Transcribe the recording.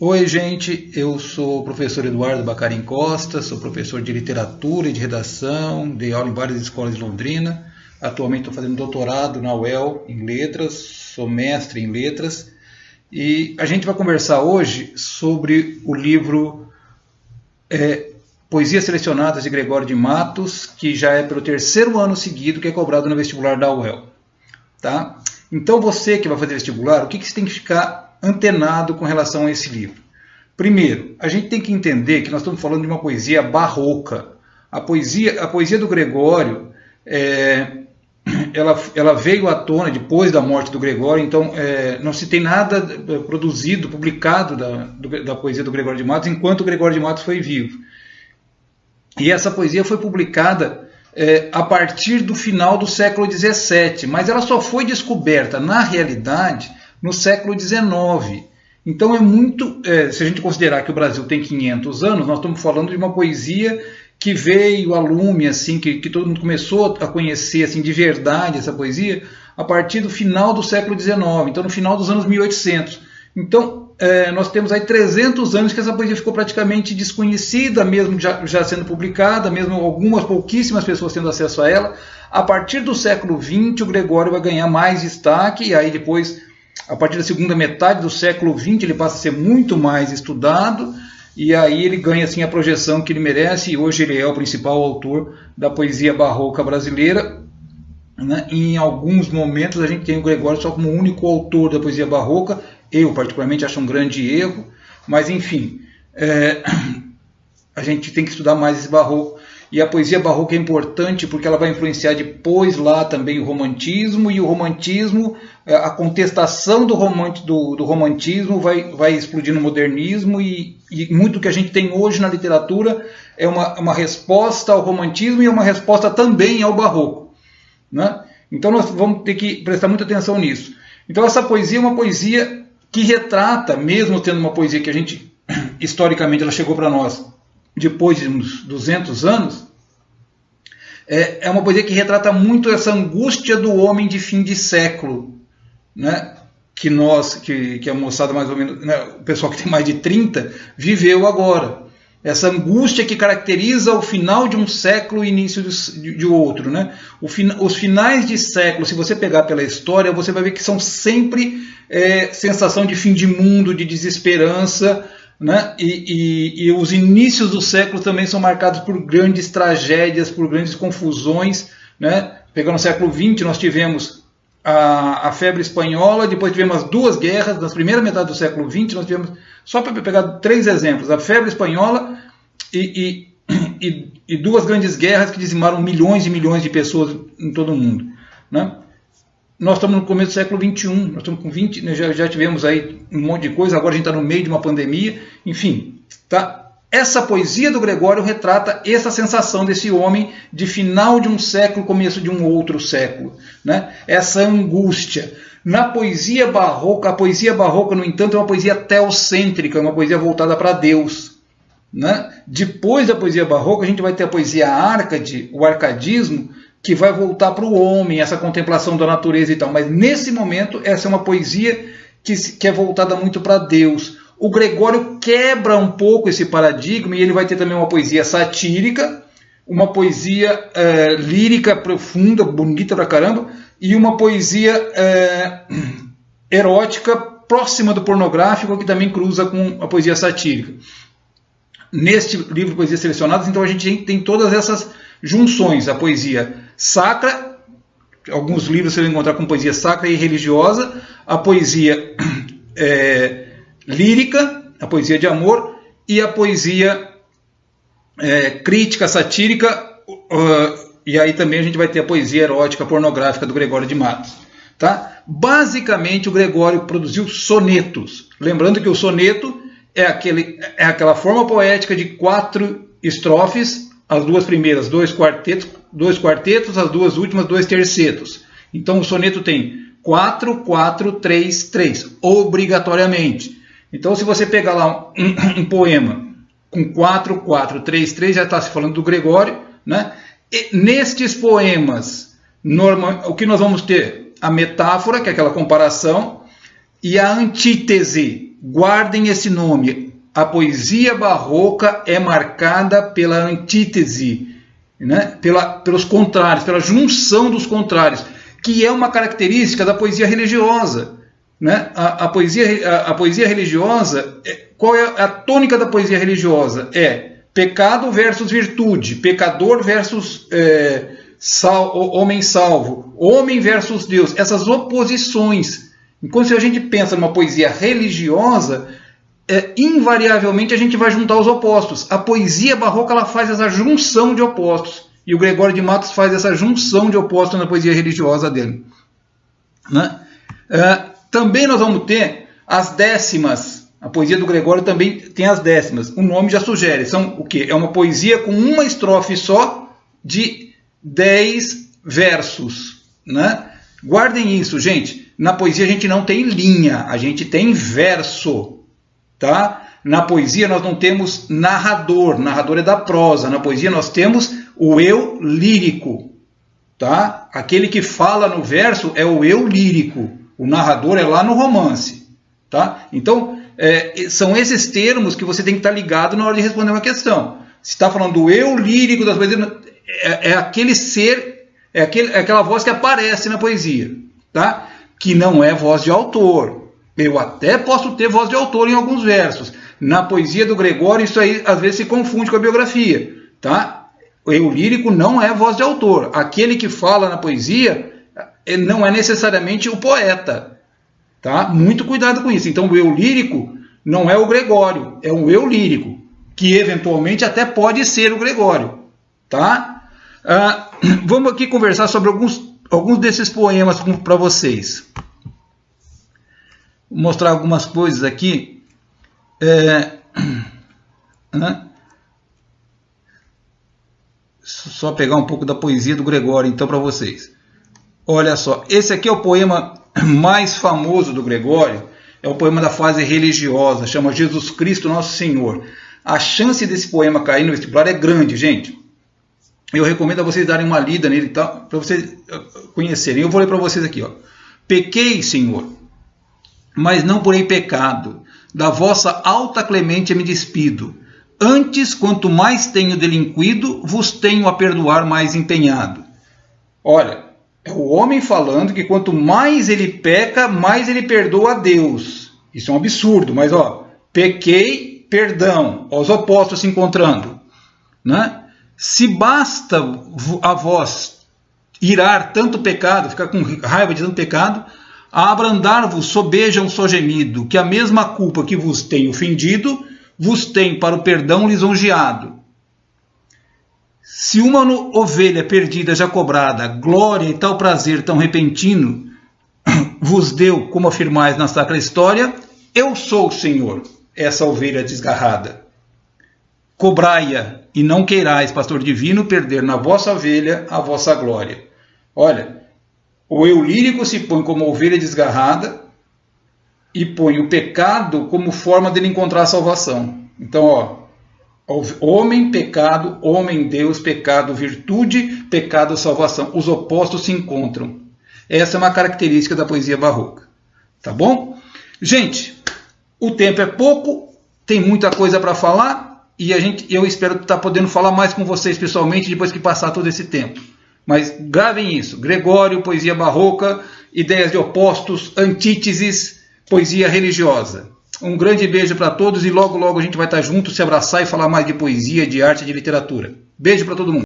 Oi, gente, eu sou o professor Eduardo Bacarin Costa, sou professor de literatura e de redação, dei aula em várias escolas de Londrina, atualmente estou fazendo doutorado na UEL em letras, sou mestre em letras, e a gente vai conversar hoje sobre o livro Poesias Selecionadas de Gregório de Matos, que já é pelo terceiro ano seguido que é cobrado no vestibular da UEL. Tá? Então você que vai fazer vestibular, o que você tem que ficar antenado com relação a esse livro? Primeiro, a gente tem que entender que nós estamos falando de uma poesia barroca. A poesia do Gregório, ela veio à tona depois da morte do Gregório, então não se tem nada produzido, publicado da poesia do Gregório de Matos enquanto o Gregório de Matos foi vivo. E essa poesia foi publicada a partir do final do século XVII, mas ela só foi descoberta, na realidade, no século XIX. Então se a gente considerar que o Brasil tem 500 anos, nós estamos falando de uma poesia que veio a lume, assim, que todo mundo começou a conhecer assim, de verdade essa poesia, a partir do final do século XIX, então no final dos anos 1800. Então nós temos aí 300 anos que essa poesia ficou praticamente desconhecida, mesmo já sendo publicada, mesmo pouquíssimas pessoas tendo acesso a ela. A partir do século XX, o Gregório vai ganhar mais destaque, e aí depois, a partir da segunda metade do século XX, ele passa a ser muito mais estudado, e aí ele ganha assim, a projeção que ele merece, e hoje ele é o principal autor da poesia barroca brasileira. Né? Em alguns momentos a gente tem o Gregório só como único autor da poesia barroca. Eu particularmente acho um grande erro, mas enfim, a gente tem que estudar mais esse barroco. E a poesia barroca é importante porque ela vai influenciar depois lá também o romantismo, e o romantismo, a contestação do romantismo vai explodir no modernismo, e muito que a gente tem hoje na literatura é uma resposta ao romantismo e é uma resposta também ao barroco. Né? Então nós vamos ter que prestar muita atenção nisso. Então essa poesia é uma poesia que retrata, mesmo tendo uma poesia que a gente, historicamente, ela chegou para nós depois de uns 200 anos, é uma poesia que retrata muito essa angústia do homem de fim de século, né? que a moçada mais ou menos, né? O pessoal que tem mais de 30, viveu agora. Essa angústia que caracteriza o final de um século e o início de outro. Né? Os finais de século, se você pegar pela história, você vai ver que são sempre sensação de fim de mundo, de desesperança. Né? E os inícios do século também são marcados por grandes tragédias, por grandes confusões. Né? Pegando o século XX, nós tivemos a febre espanhola, depois tivemos as duas guerras. Na primeira metade do século XX, nós tivemos, só para pegar 3 exemplos, a febre espanhola e duas grandes guerras que dizimaram milhões e milhões de pessoas em todo o mundo. Né? Nós estamos no começo do século XXI, nós estamos com 20, né, já tivemos aí um monte de coisa, agora a gente está no meio de uma pandemia, enfim. Tá? Essa poesia do Gregório retrata essa sensação desse homem de final de um século, começo de um outro século. Né? Essa angústia. Na poesia barroca, a poesia barroca, no entanto, é uma poesia teocêntrica, uma poesia voltada para Deus. Né? Depois da poesia barroca, a gente vai ter a poesia árcade, o arcadismo, que vai voltar para o homem, essa contemplação da natureza e tal. Mas nesse momento, essa é uma poesia que é voltada muito para Deus. O Gregório quebra um pouco esse paradigma, e ele vai ter também uma poesia satírica, uma poesia lírica profunda, bonita pra caramba, e uma poesia erótica próxima do pornográfico, que também cruza com a poesia satírica. Neste livro de Poesias Selecionadas, então a gente tem todas essas junções, a poesia sacra, alguns livros você vai encontrar com poesia sacra e religiosa, a poesia lírica, a poesia de amor, e a poesia crítica, satírica, e aí também a gente vai ter a poesia erótica, pornográfica do Gregório de Matos. Tá? Basicamente o Gregório produziu sonetos, lembrando que o soneto é aquela forma poética de 4 estrofes, as 2 primeiras 2 quartetos, as 2 últimas 2 tercetos. Então o soneto tem 4, 4, 3, 3, obrigatoriamente. Então se você pegar lá um poema com 4, 4, 3, 3, já está se falando do Gregório. Né? E nestes poemas, o que nós vamos ter? A metáfora, que é aquela comparação, e a antítese. guardem esse nome. A poesia barroca é marcada pela antítese, né? Pelos contrários, pela junção dos contrários, que é uma característica da poesia religiosa. Né? A poesia religiosa, qual é a tônica da poesia religiosa? É pecado versus virtude, pecador versus homem salvo, homem versus Deus, essas oposições. Enquanto se a gente pensa numa poesia religiosa, invariavelmente a gente vai juntar os opostos. A poesia barroca ela faz essa junção de opostos, e o Gregório de Matos faz essa junção de opostos na poesia religiosa dele. Né? Também nós vamos ter as décimas. A poesia do Gregório também tem as décimas. O nome já sugere. São o quê? É uma poesia com uma estrofe só de 10 versos. Né? Guardem isso, gente. Na poesia a gente não tem linha, a gente tem verso. Tá? Na poesia nós não temos narrador. Narrador é da prosa. Na poesia nós temos o eu lírico. Tá? Aquele que fala no verso é o eu lírico. O narrador é lá no romance. Tá? Então, são esses termos que você tem que estar ligado na hora de responder uma questão. Se está falando do eu lírico das poesias, é aquele ser, aquela voz que aparece na poesia. Tá? Que não é voz de autor. Eu até posso ter voz de autor em alguns versos. Na poesia do Gregório, isso aí às vezes se confunde com a biografia. Tá? O eu lírico não é voz de autor. Aquele que fala na poesia não é necessariamente o poeta. Tá? Muito cuidado com isso. Então o eu lírico não é o Gregório, é um eu lírico, que eventualmente até pode ser o Gregório. Tá? Vamos aqui conversar sobre alguns desses poemas para vocês. Vou mostrar algumas coisas aqui. Só pegar um pouco da poesia do Gregório então para vocês. Olha só, esse aqui é o poema mais famoso do Gregório, é o poema da fase religiosa, chama Jesus Cristo Nosso Senhor. A chance desse poema cair no vestibular é grande, gente. Eu recomendo a vocês darem uma lida nele para vocês conhecerem. Eu vou ler para vocês aqui. Ó. Pequei, Senhor, mas não porém pecado. Da vossa alta clemente me despido. Antes, quanto mais tenho delinquido, vos tenho a perdoar mais empenhado. Olha, é o homem falando que quanto mais ele peca, mais ele perdoa a Deus. Isso é um absurdo, mas pequei, perdão, os opostos se encontrando. Né? Se basta a vós irar tanto pecado, ficar com raiva de tanto pecado, a abrandar-vos sobejam só gemido, que a mesma culpa que vos tem ofendido, vos tem para o perdão lisonjeado. Se uma ovelha perdida já cobrada, glória e tal prazer tão repentino, vos deu, como afirmais na sacra história, eu sou, Senhor, essa ovelha desgarrada. Cobrai-a e não queirais, pastor divino, perder na vossa ovelha a vossa glória. Olha, o eu lírico se põe como ovelha desgarrada e põe o pecado como forma dele encontrar a salvação. Então, homem, pecado, homem, Deus, pecado, virtude, pecado, salvação. Os opostos se encontram. Essa é uma característica da poesia barroca. Tá bom? Gente, o tempo é pouco, tem muita coisa para falar e eu espero estar podendo falar mais com vocês pessoalmente depois que passar todo esse tempo. Mas gravem isso. Gregório, poesia barroca, ideias de opostos, antíteses, poesia religiosa. Um grande beijo para todos e logo logo a gente vai estar junto, se abraçar e falar mais de poesia, de arte e de literatura. Beijo para todo mundo.